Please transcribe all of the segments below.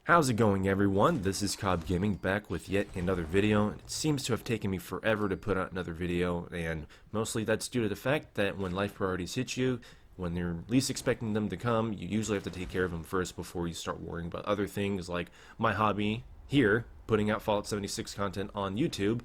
How's it going, everyone? This is Cobb Gaming back with yet another video. It seems to have taken me forever to put out another video, and mostly that's due to the fact that when life priorities hit you, when you're least expecting them to come, you usually have to take care of them first before you start worrying about other things like my hobby here, putting out Fallout 76 content on YouTube.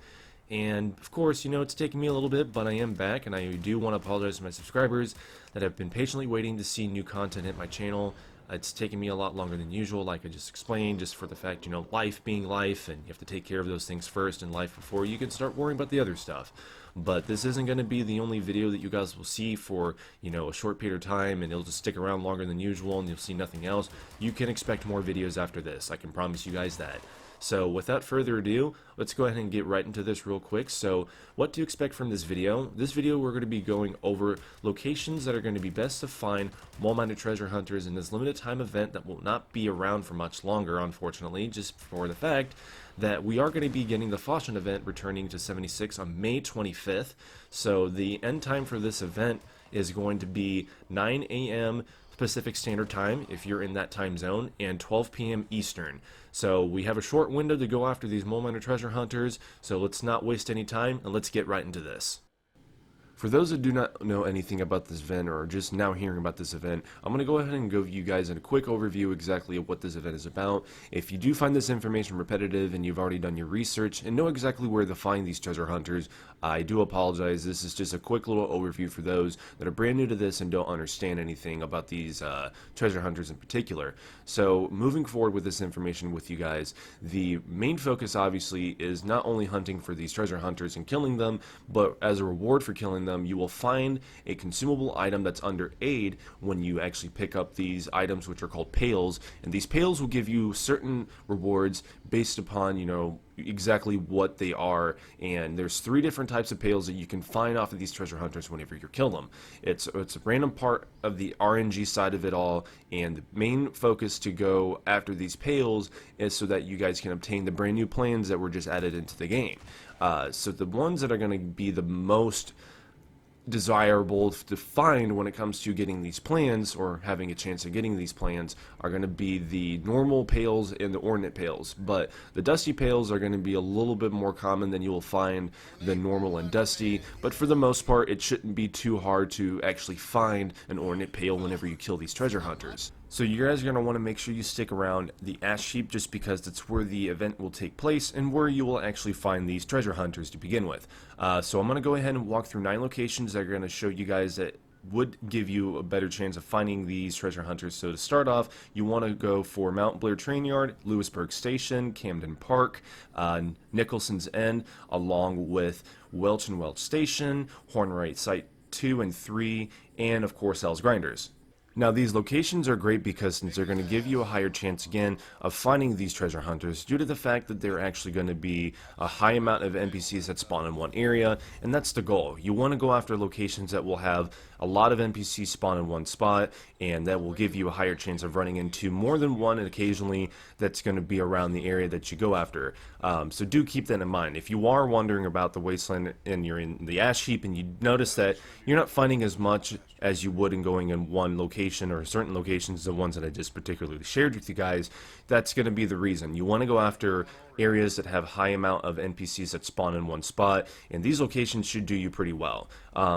And of course, it's taken me a little bit, but I am back, and I do want to apologize to my subscribers that have been patiently waiting to see new content hit my channel. It's taken me a lot longer than usual, like I just explained, just for the fact, life being life, and you have to take care of those things first in life before you can start worrying about the other stuff. But this isn't going to be the only video that you guys will see for, a short period of time, and it'll just stick around longer than usual, and you'll see nothing else. You can expect more videos after this, I can promise you guys that. So without further ado, let's go ahead and get right into this real quick. So what to expect from this video? This video we're going to be going over locations that are going to be best to find mole-minded treasure hunters in this limited time event that will not be around for much longer, unfortunately, just for the fact that we are going to be getting the Fauschen event returning to 76 on May 25th. So the end time for this event is going to be 9 a.m. Pacific Standard Time if you're in that time zone, and 12 p.m. Eastern. So we have a short window to go after these mole-minded treasure hunters, so let's not waste any time and let's get right into this. For those that do not know anything about this event or are just now hearing about this event, I'm going to go ahead and give you guys a quick overview exactly of what this event is about. If you do find this information repetitive and you've already done your research and know exactly where to find these treasure hunters, I do apologize. This is just a quick little overview for those that are brand new to this and don't understand anything about these treasure hunters in particular. So moving forward with this information with you guys, the main focus obviously is not only hunting for these treasure hunters and killing them, but as a reward for killing them, you will find a consumable item that's under aid when you actually pick up these items, which are called pails, and these pails will give you certain rewards based upon exactly what they are. And there's 3 different types of pails that you can find off of these treasure hunters whenever you kill them. It's a random part of the RNG side of it all, and the main focus to go after these pails is so that you guys can obtain the brand new plans that were just added into the game. So the ones that are going to be the most desirable to find when it comes to getting these plans or having a chance of getting these plans are going to be the normal pails and the ornate pails, but the dusty pails are going to be a little bit more common than you will find the normal and dusty. But for the most part, it shouldn't be too hard to actually find an ornate pail whenever you kill these treasure hunters. So you guys are going to want to make sure you stick around the Ash Heap, just because that's where the event will take place and where you will actually find these treasure hunters to begin with. So I'm going to go ahead and walk through 9 locations that are going to show you guys that would give you a better chance of finding these treasure hunters. So to start off, you want to go for Mount Blair Train Yard, Lewisburg Station, Camden Park, Nicholson's End, along with Welch and Welch Station, Hornwright Site 2 and 3, and of course Hell's Grinders. Now these locations are great because they're going to give you a higher chance again of finding these treasure hunters due to the fact that they're actually going to be a high amount of NPCs that spawn in one area, and that's the goal. You want to go after locations that will have a lot of NPCs spawn in one spot, and that will give you a higher chance of running into more than one, and occasionally that's going to be around the area that you go after. So do keep that in mind. If you are wondering about the Wasteland and you're in the Ash Heap and you notice that you're not finding as much as you would in going in one location, or certain locations, the ones that I just particularly shared with you guys, that's going to be the reason. You want to go after areas that have high amount of NPCs that spawn in one spot, and these locations should do you pretty well.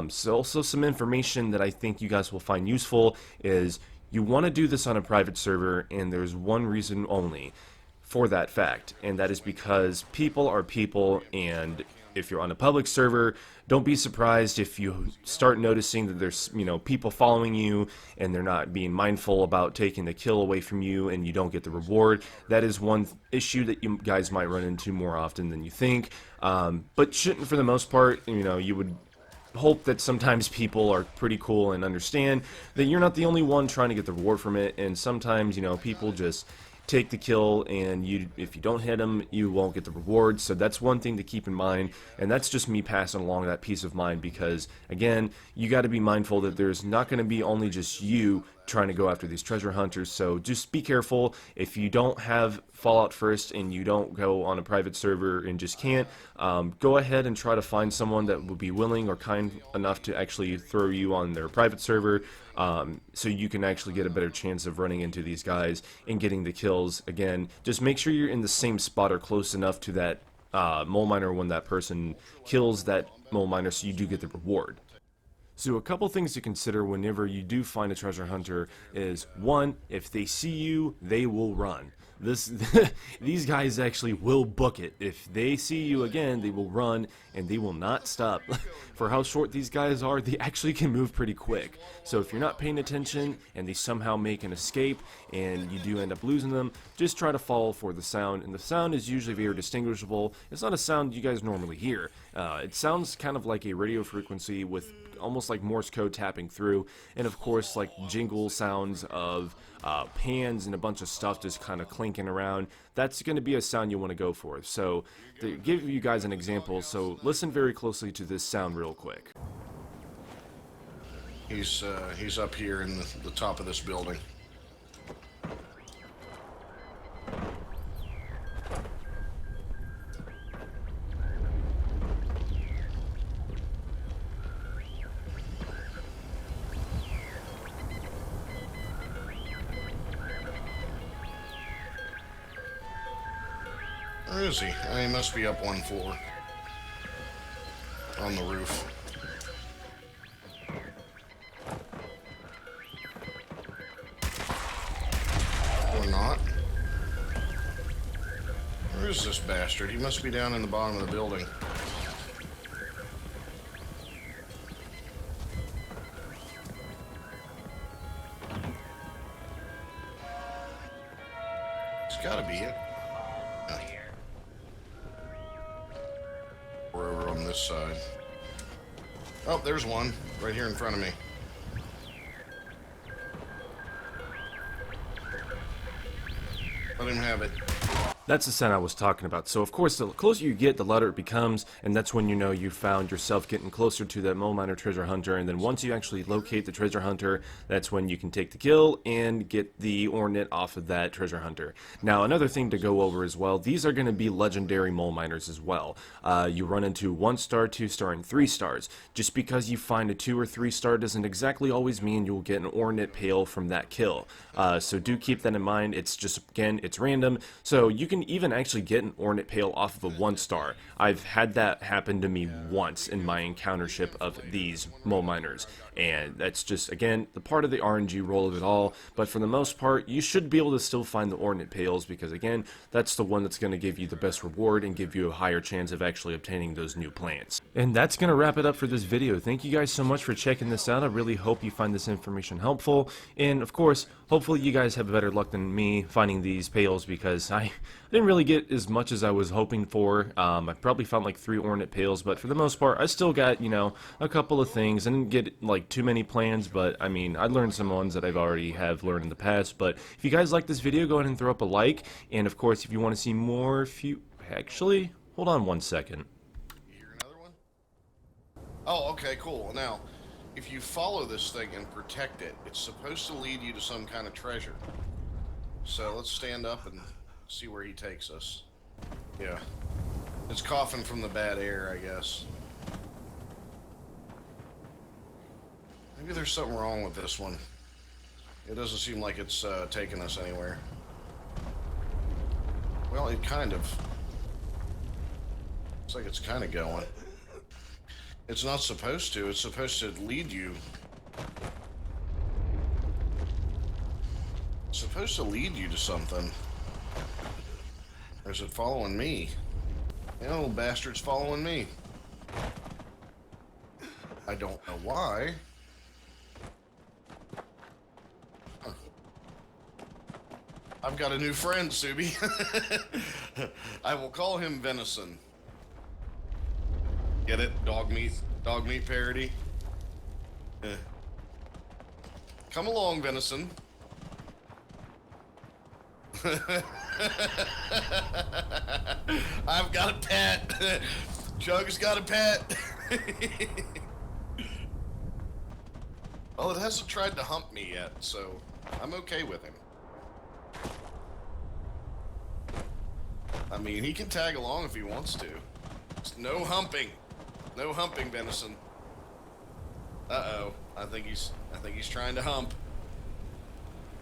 So also some information that I think you guys will find useful is you want to do this on a private server, and there's one reason only for that fact, and that is because people are people, and if you're on a public server, don't be surprised if you start noticing that there's people following you and they're not being mindful about taking the kill away from you and you don't get the reward. That is one issue that you guys might run into more often than you think, but shouldn't for the most part. You would hope that sometimes people are pretty cool and understand that you're not the only one trying to get the reward from it, and sometimes people just take the kill, and if you don't hit them, you won't get the reward. So that's one thing to keep in mind, and that's just me passing along that peace of mind, because again, you got to be mindful that there's not going to be only just you trying to go after these treasure hunters. So just be careful. If you don't have Fallout First and you don't go on a private server and just can't, go ahead and try to find someone that will be willing or kind enough to actually throw you on their private server, so you can actually get a better chance of running into these guys and getting the kills. Again, just make sure you're in the same spot or close enough to that mole miner when that person kills that mole miner, so you do get the reward. So a couple things to consider whenever you do find a treasure hunter is, one, if they see you, they will run. These guys actually will book it. If they see you again, they will run and they will not stop. For how short these guys are, they actually can move pretty quick. So if you're not paying attention and they somehow make an escape and you do end up losing them, just try to follow for the sound. And the sound is usually very distinguishable. It's not a sound you guys normally hear. It sounds kind of like a radio frequency with almost like Morse code tapping through, and of course like jingle sounds of pans and a bunch of stuff just kind of clinking around. That's going to be a sound you want to go for. So to give you guys an example, so listen very closely to this sound real quick. He's up here in the top of this building. Where is he? He must be up one floor. On the roof. Or not. Where is this bastard? He must be down in the bottom of the building. It's gotta be it. We're over on this side. Oh, there's one right here in front of me. Let him have it. That's the sound I was talking about. So of course, the closer you get, the louder it becomes, and that's when you know you found yourself getting closer to that mole miner treasure hunter. And then once you actually locate the treasure hunter, that's when you can take the kill and get the ornate off of that treasure hunter. Now, another thing to go over as well, these are going to be legendary mole miners as well. You run into 1 star, 2 star, and 3 stars. Just because you find a 2 or 3 star doesn't exactly always mean you'll get an ornate pail from that kill. So do keep that in mind. It's just, again, it's random. So you can even actually get an ornate pail off of a 1 star. I've had that happen to me once in my encountership of these mole miners, and that's just, again, the part of the RNG role of it all. But for the most part, you should be able to still find the ornate pails, because again, that's the one that's going to give you the best reward and give you a higher chance of actually obtaining those new plants. And that's going to wrap it up for this video. Thank you guys so much for checking this out. I really hope you find this information helpful, and of course, hopefully you guys have better luck than me finding these pails, because I didn't really get as much as I was hoping for. I probably found like 3 ornate pails, but for the most part, I still got, you know, a couple of things. I didn't get like too many plans, but I mean, I learned some ones that I've already have learned in the past. But if you guys like this video, go ahead and throw up a like, and of course, if you want to see more, actually, hold on one second. You hear another one? Oh, okay, cool. Now, if you follow this thing and protect it, it's supposed to lead you to some kind of treasure. So let's stand up and see where he takes us. Yeah. It's coughing from the bad air, I guess. Maybe there's something wrong with this one. It doesn't seem like it's taking us anywhere. Well, it kind of. Looks like it's kind of going. It's not supposed to. It's supposed to lead you. It's supposed to lead you to something. Or is it following me? The little bastard's following me. I don't know why. Huh. I've got a new friend, Subi. I will call him Venison. Get it? Dog meat parody. Come along, Venison. I've got a pet. Chug's got a pet. Well, it hasn't tried to hump me yet, so I'm okay with him. I mean, he can tag along if he wants to. Just no humping. No humping, Venison. Uh-oh. I think he's trying to hump.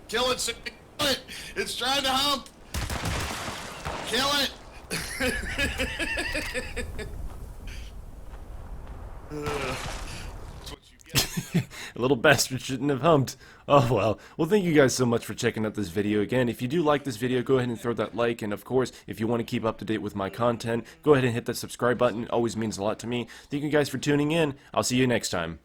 Kill it, Sue. Kill it! It's trying to hump! Kill it! That's what you get. A little bastard shouldn't have humped. Oh well. Well, thank you guys so much for checking out this video. Again, if you do like this video, go ahead and throw that like. And of course, if you want to keep up to date with my content, go ahead and hit that subscribe button. It always means a lot to me. Thank you guys for tuning in. I'll see you next time.